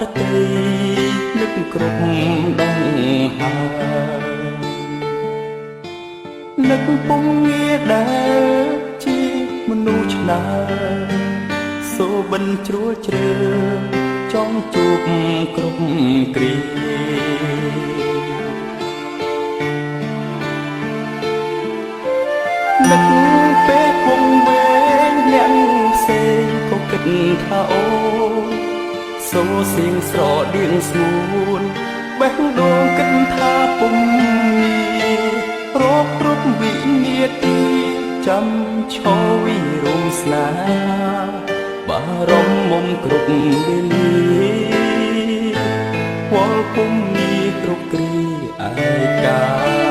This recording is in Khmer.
រតីនឹកគ្រប់ដងហើយនឹកពុំងាដែលជាមនុស្សឆ្នើសូបិនជ្រួលជ្រើចង់ជួបគ្រប់គ្រានឹកពេលវងវែងអ្នកផ្សេងក៏គិតថាអូសូសៀងស្រដៀងស្ងួនបេះដូងគិតថាពុំមានរកគ្រប់វិនាទីចាំឈរវិរមស្នេហាបារម្ភមុំគ្រប់វេលាវល់ពុំមានគ្រប់គ្រាឯកា